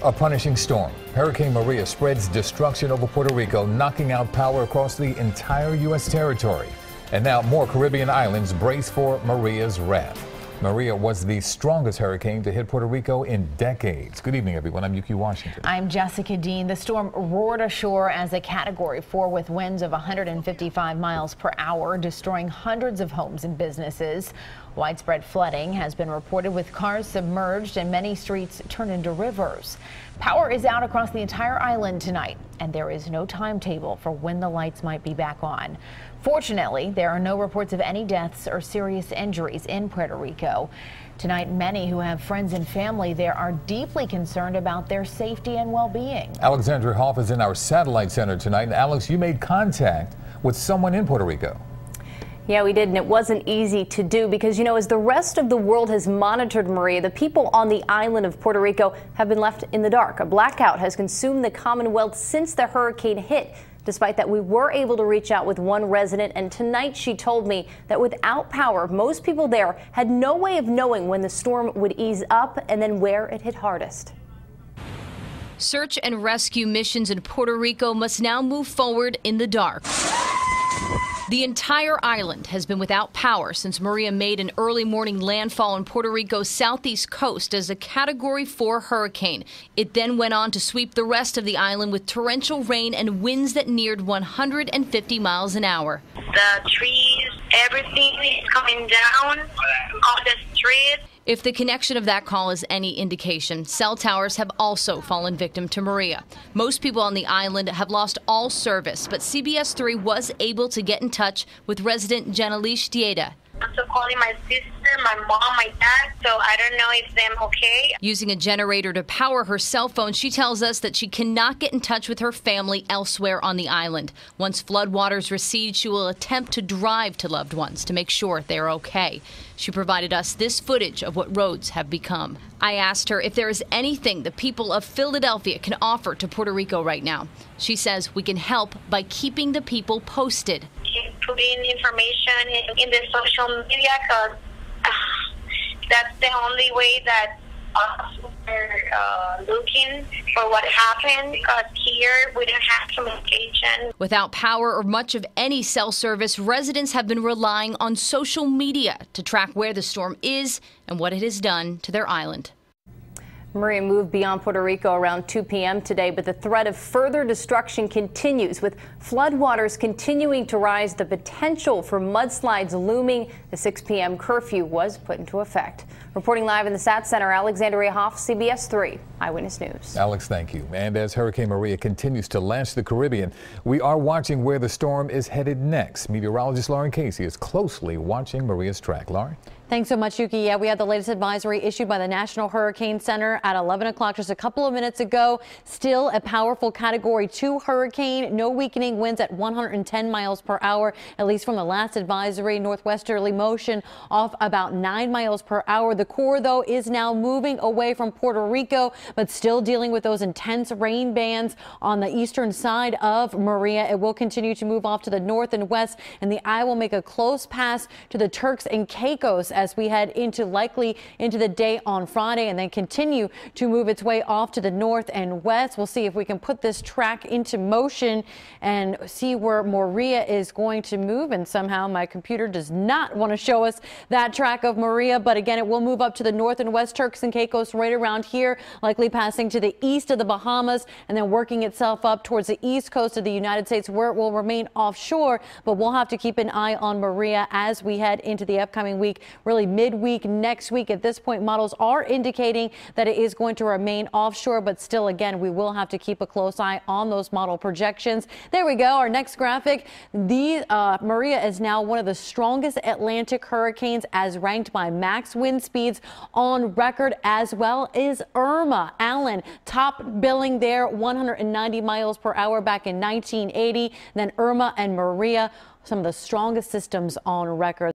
A punishing storm. Hurricane Maria spreads destruction over Puerto Rico, knocking out power across the entire U.S. territory. And now more Caribbean islands brace for Maria's wrath. Maria was the strongest hurricane to hit Puerto Rico in decades. Good evening, everyone. I'm Yuki Washington. I'm Jessica Dean. The storm roared ashore as a Category 4 with winds of 155 miles per hour, destroying hundreds of homes and businesses. Widespread flooding has been reported with cars submerged and many streets turned into rivers. Power is out across the entire island tonight, and there is no timetable for when the lights might be back on. Fortunately, there are no reports of any deaths or serious injuries in Puerto Rico. Tonight, many who have friends and family there are deeply concerned about their safety and well-being. Alexandra Hoff is in our satellite center tonight. And Alex, you made contact with someone in Puerto Rico. Yeah, we did, and it wasn't easy to do because, as the rest of the world has monitored Maria, the people on the island of Puerto Rico have been left in the dark. A blackout has consumed the Commonwealth since the hurricane hit. Despite that, we were able to reach out with one resident, and tonight she told me that without power, most people there had no way of knowing when the storm would ease up and then where it hit hardest. Search and rescue missions in Puerto Rico must now move forward in the dark. The entire island has been without power since Maria made an early morning landfall on Puerto Rico's southeast coast as a Category 4 hurricane. It then went on to sweep the rest of the island with torrential rain and winds that neared 150 miles an hour. The trees, everything is coming down on the street. If the connection of that call is any indication, cell towers have also fallen victim to Maria. Most people on the island have lost all service, but CBS 3 was able to get in touch with resident Janelish Dieda. I'm still calling my sister, my mom, my dad, so I don't know if they're okay. Using a generator to power her cell phone, she tells us that she cannot get in touch with her family elsewhere on the island. Once floodwaters recede, she will attempt to drive to loved ones to make sure they're okay. She provided us this footage of what roads have become. I asked her if there is anything the people of Philadelphia can offer to Puerto Rico right now. She says we can help by keeping the people posted. Keep putting information in the social media because that's the only way that us are looking for what happened, because here we don't have communication. Without power or much of any cell service, residents have been relying on social media to track where the storm is and what it has done to their island. Maria moved beyond Puerto Rico around 2 p.m. today, but the threat of further destruction continues, with floodwaters continuing to rise. The potential for mudslides looming. The 6 p.m. curfew was put into effect. Reporting live in the SAT Center, Alexandria Hoff, CBS 3 Eyewitness News. Alex, thank you. And as Hurricane Maria continues to lash the Caribbean, we are watching where the storm is headed next. Meteorologist Lauren Casey is closely watching Maria's track. Lauren? Thanks so much, Yuki. Yeah, we had the latest advisory issued by the National Hurricane Center at 11 o'clock just a couple of minutes ago. Still a powerful Category 2 hurricane. No weakening, winds at 110 miles per hour, at least from the last advisory. Northwesterly motion off about 9 miles per hour. The core, though, is now moving away from Puerto Rico, but still dealing with those intense rain bands on the eastern side of Maria. It will continue to move off to the north and west, and the eye will make a close pass to the Turks and Caicos as we head likely into the day on Friday, and then continue to move its way off to the north and west. We'll see if we can put this track into motion and see where Maria is going to move. And somehow my computer does not want to show us that track of Maria. But again, it will move up to the north and west Turks and Caicos right around here, likely passing to the east of the Bahamas and then working itself up towards the east coast of the United States, where it will remain offshore. But we'll have to keep an eye on Maria as we head into the upcoming week. Really midweek next week. At this point, models are indicating that it is going to remain offshore, but still, again, we will have to keep a close eye on those model projections. There we go. Our next graphic. Maria is now one of the strongest Atlantic hurricanes as ranked by max wind speeds on record, as well as Irma. Allen, top billing there, 190 miles per hour back in 1980. Then Irma and Maria, some of the strongest systems on record.